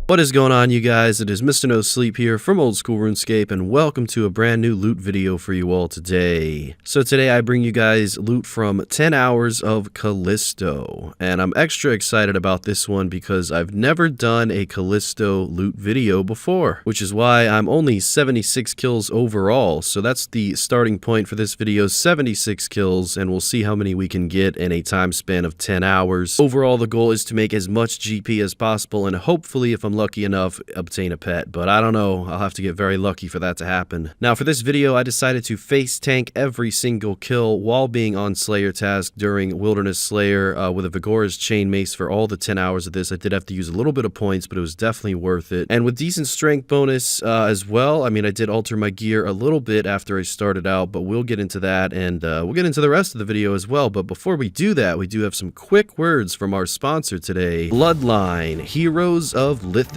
What is going on, you guys? It is Mr. No Sleep here from Old School RuneScape, and welcome to a brand new loot video for you all today. So today I bring you guys loot from 10 hours of Callisto, and I'm extra excited about this one because I've never done a Callisto loot video before, which is why I'm only 76 kills overall. So that's the starting point for this video, 76 kills, and we'll see how many we can get in a time span of 10 hours. Overall, the goal is to make as much GP as possible, and hopefully, if I'm lucky enough, obtain a pet, but I don't know, I'll have to get very lucky for that to happen. Now for this video, I decided to face tank every single kill while being on Slayer task during Wilderness Slayer with a Vigorous Chain Mace for all the 10 hours of this. I did have to use a little bit of points, but it was definitely worth it. And with decent strength bonus as well, I mean, I did alter my gear a little bit after I started out, but we'll get into that, and we'll get into the rest of the video as well. But before we do that, we do have some quick words from our sponsor today, BLOODLINE, Heroes of Lithis.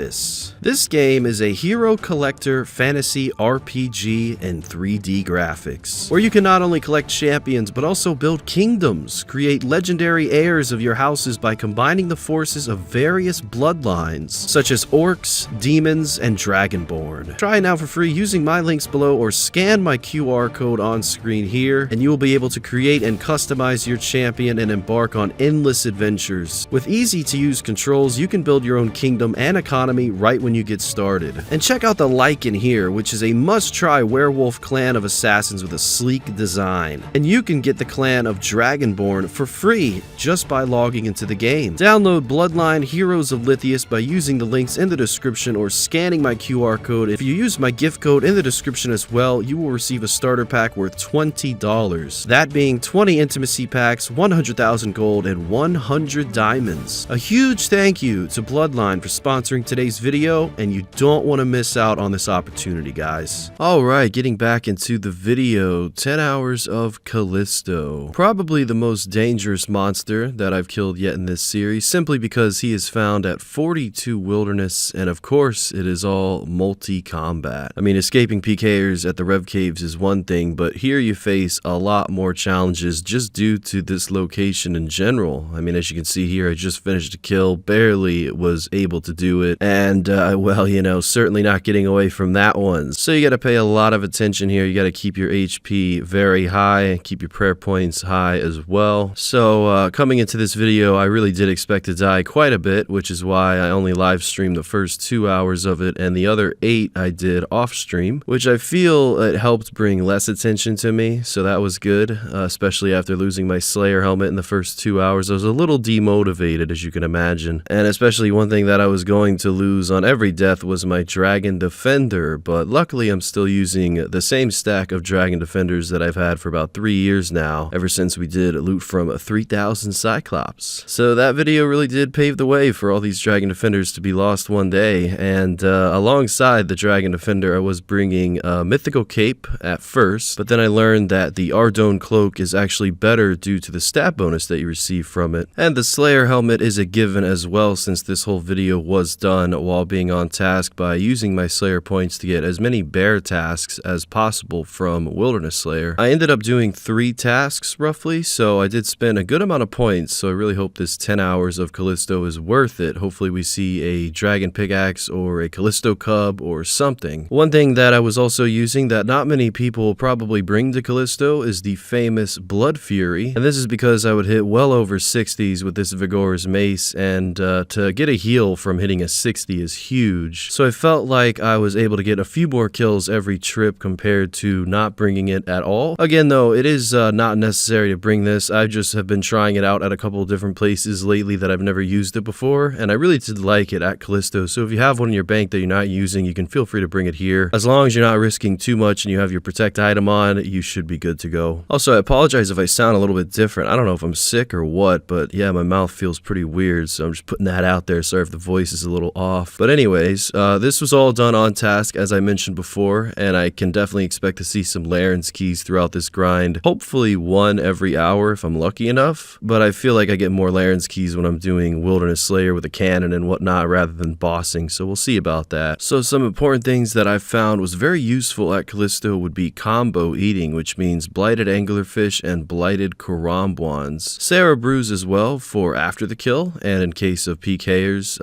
This game is a hero collector fantasy RPG in 3D graphics, where you can not only collect champions but also build kingdoms, create legendary heirs of your houses by combining the forces of various bloodlines, such as orcs, demons, and dragonborn. Try it now for free using my links below or scan my QR code on screen here, and you will be able to create and customize your champion and embark on endless adventures. With easy to use controls, you can build your own kingdom and economy right when you get started. And check out the Lycan here, which is a must-try werewolf clan of assassins with a sleek design. And you can get the clan of Dragonborn for free just by logging into the game. Download BLOODLINE Heroes of Lithius by using the links in the description or scanning my QR code. If you use my gift code in the description as well, you will receive a starter pack worth $20. That being 20 intimacy packs, 100,000 gold, and 100 diamonds. A huge thank you to BLOODLINE for sponsoring today's video, and you don't want to miss out on this opportunity, guys. Alright, getting back into the video, 10 hours of Callisto. Probably the most dangerous monster that I've killed yet in this series, simply because he is found at 42 wilderness, and of course, it is all multi-combat. I mean, escaping PKers at the Rev Caves is one thing, but here you face a lot more challenges just due to this location in general. I mean, as you can see here, I just finished a kill, barely was able to do it, and well, you know, certainly not getting away from that one. So you got to pay a lot of attention here. You got to keep your HP very high, keep your prayer points high as well. So coming into this video, I really did expect to die quite a bit, which is why I only live streamed the first 2 hours of it, and the other 8 I did off stream, which I feel it helped bring less attention to me, so that was good, especially after losing my Slayer helmet in the first 2 hours. I was a little demotivated, as you can imagine, and especially one thing that I was going to lose on every death was my Dragon Defender, but luckily I'm still using the same stack of Dragon Defenders that I've had for about 3 years now, ever since we did loot from 3000 Cyclops. So that video really did pave the way for all these Dragon Defenders to be lost one day, and alongside the Dragon Defender I was bringing a Mythical Cape at first, but then I learned that the Ardone Cloak is actually better due to the stat bonus that you receive from it, and the Slayer helmet is a given as well, since this whole video was done while being on task by using my Slayer points to get as many bear tasks as possible from Wilderness Slayer. I ended up doing 3 tasks roughly, so I did spend a good amount of points, so I really hope this 10 hours of Callisto is worth it. Hopefully we see a Dragon Pickaxe or a Callisto Cub or something. One thing that I was also using that not many people probably bring to Callisto is the famous Blood Fury, and this is because I would hit well over 60s with this Vigorous Mace, and to get a heal from hitting a 60 is huge. So I felt like I was able to get a few more kills every trip compared to not bringing it at all. Again though, it is not necessary to bring this. I just have been trying it out at a couple of different places lately that I've never used it before, and I really did like it at Callisto. So if you have one in your bank that you're not using, you can feel free to bring it here. As long as you're not risking too much and you have your protect item on, you should be good to go. Also, I apologize if I sound a little bit different. I don't know if I'm sick or what, but yeah, my mouth feels pretty weird, so I'm just putting that out there. Sorry if the voice is a little off. But anyways, this was all done on task, as I mentioned before, and I can definitely expect to see some Laren's keys throughout this grind. Hopefully one every hour if I'm lucky enough, but I feel like I get more Laren's keys when I'm doing Wilderness Slayer with a cannon and whatnot rather than bossing, so we'll see about that. So some important things that I found was very useful at Callisto would be combo eating, which means blighted anglerfish and blighted Karambwans. Sarah brews as well for after the kill, and in case of PKers,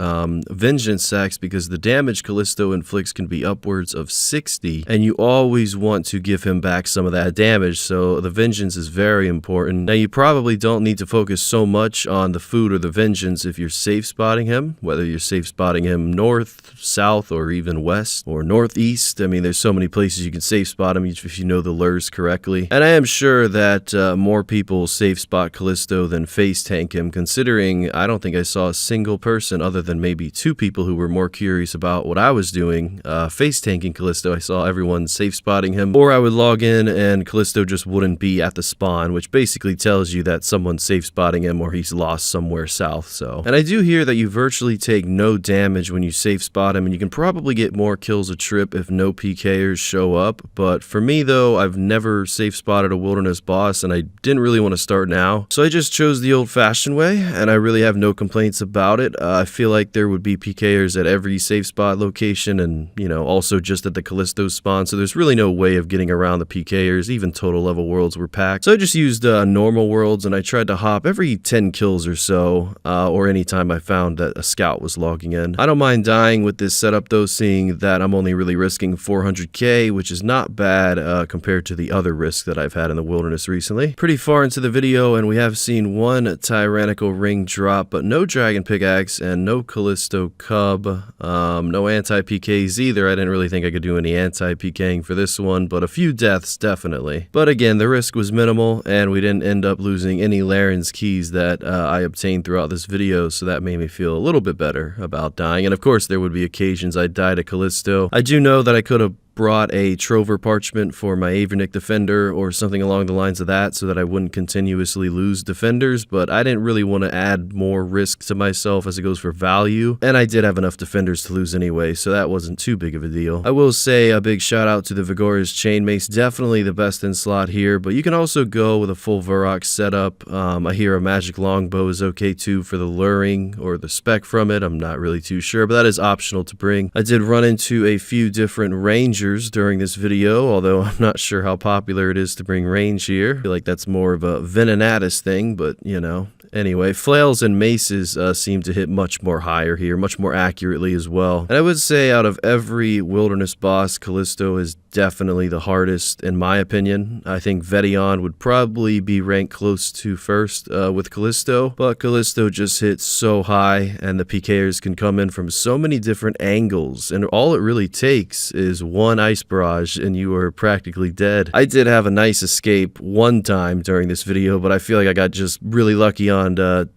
vengeance sacks because the damage Callisto inflicts can be upwards of 60, and you always want to give him back some of that damage, so the vengeance is very important. Now, you probably don't need to focus so much on the food or the vengeance if you're safe spotting him, whether you're safe spotting him north, south, or even west, or northeast. I mean, there's so many places you can safe spot him if you know the lures correctly. And I am sure that more people safe spot Callisto than face tank him, considering I don't think I saw a single person other than maybe 2 people who were more curious about what I was doing face tanking Callisto. I saw everyone safe spotting him, or I would log in and Callisto just wouldn't be at the spawn, which basically tells you that someone's safe spotting him or he's lost somewhere south. So, and I do hear that you virtually take no damage when you safe spot him, and you can probably get more kills a trip if no PKers show up. But for me though, I've never safe spotted a wilderness boss, and I didn't really want to start now, so I just chose the old-fashioned way, and I really have no complaints about it. I feel like there would be PKers at every safe spot location, and you know, also just at the Callisto spawn, so there's really no way of getting around the PKers. Even total level worlds were packed, so I just used normal worlds, and I tried to hop every 10 kills or so, or anytime I found that a scout was logging in. I don't mind dying with this setup though, seeing that I'm only really risking 400k, which is not bad compared to the other risks that I've had in the wilderness recently. Pretty far into the video, and we have seen one tyrannical ring drop, but no dragon pickaxe and no Callisto cub, no anti-PKs either. I didn't really think I could do any anti-PKing for this one, but a few deaths definitely. But again, the risk was minimal, and we didn't end up losing any Laren's keys that I obtained throughout this video, so that made me feel a little bit better about dying. And of course, there would be occasions I'd die to Callisto. I do know that I could have brought a Trover parchment for my Avernic defender or something along the lines of that so that I wouldn't continuously lose defenders, but I didn't really want to add more risk to myself as it goes for value, and I did have enough defenders to lose anyway, so that wasn't too big of a deal. I will say a big shout out to the Vigor's Chainmace, definitely the best in slot here, but you can also go with a full Varrock setup. I hear a magic longbow is okay too for the luring or the spec from it. I'm not really too sure, but that is optional to bring. I did run into a few different rangers during this video, although I'm not sure how popular it is to bring range here. I feel like that's more of a Venenatus thing, but you know. Anyway, flails and maces seem to hit much more higher here, much more accurately as well. And I would say out of every wilderness boss, Callisto is definitely the hardest in my opinion. I think Vedion would probably be ranked close to first with Callisto, but Callisto just hits so high, and the PKers can come in from so many different angles, and all it really takes is one ice barrage and you are practically dead. I did have a nice escape one time during this video, but I feel like I got just really lucky on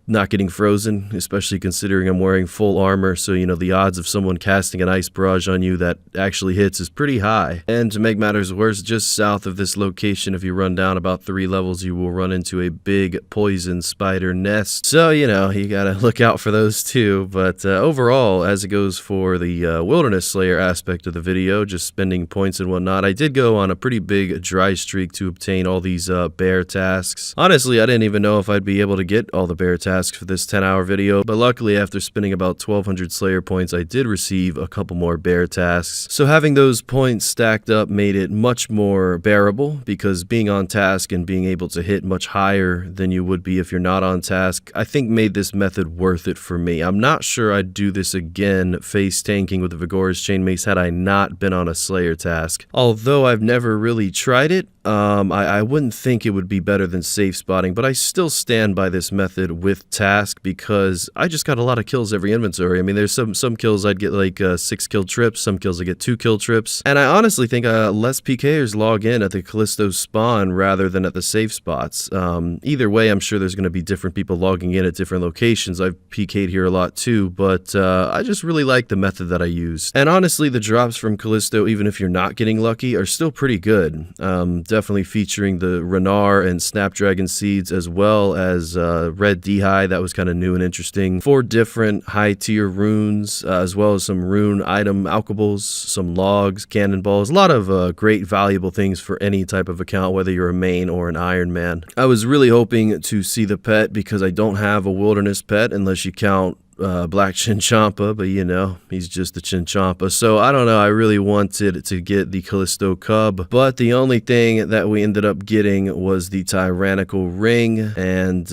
not getting frozen, especially considering I'm wearing full armor, so you know the odds of someone casting an ice barrage on you that actually hits is pretty high. And to make matters worse, just south of this location, if you run down about 3 levels, you will run into a big poison spider nest, so you know you gotta look out for those too. But overall, as it goes for the Wilderness Slayer aspect of the video, just spending points and whatnot, I did go on a pretty big dry streak to obtain all these bear tasks. Honestly, I didn't even know if I'd be able to get all the bear tasks for this 10-hour video, but luckily after spending about 1200 Slayer points, I did receive a couple more bear tasks. So having those points stacked up made it much more bearable, because being on task and being able to hit much higher than you would be if you're not on task, I think made this method worth it for me. I'm not sure I'd do this again face tanking with the Vigor's Chainmace had I not been on a Slayer task. Although I've never really tried it, I wouldn't think it would be better than safe spotting, but I still stand by this method with task because I just got a lot of kills every inventory. I mean, there's some kills I'd get like 6 kill trips, some kills I get 2 kill trips, and I honestly think less PKers log in at the Callisto spawn rather than at the safe spots. Either way, I'm sure there's going to be different people logging in at different locations. I've PK'd here a lot too, but I just really like the method that I used. And honestly, the drops from Callisto, even if you're not getting lucky, are still pretty good. Definitely featuring the Renar and Snapdragon seeds, as well as Red D'Hai. That was kind of new and interesting. 4 different high tier runes, as well as some rune item alchables, some logs, cannonballs, a lot of great valuable things for any type of account, whether you're a main or an Iron Man. I was really hoping to see the pet because I don't have a wilderness pet unless you count Black Chinchompa, but you know, he's just a Chinchompa. So I don't know, I really wanted to get the Callisto Cub, but the only thing that we ended up getting was the Tyrannical Ring. And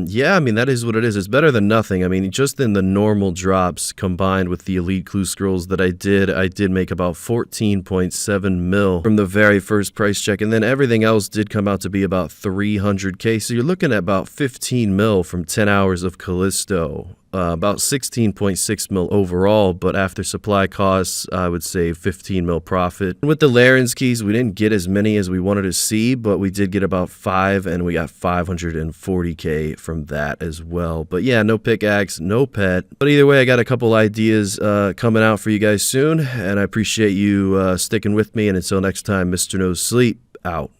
yeah, I mean, that is what it is. It's better than nothing. I mean, just in the normal drops combined with the Elite Clue Scrolls that I did make about 14.7 mil from the very first price check. And then everything else did come out to be about 300k. So you're looking at about 15 mil from 10 hours of Callisto. About 16.6 mil overall, but after supply costs, I would say 15 mil profit. And with the Laren's keys, we didn't get as many as we wanted to see, but we did get about 5, and we got 540k from that as well. But yeah, no pickaxe, no pet. But either way, I got a couple ideas coming out for you guys soon, and I appreciate you sticking with me. And until next time, Mr. No Sleep, out.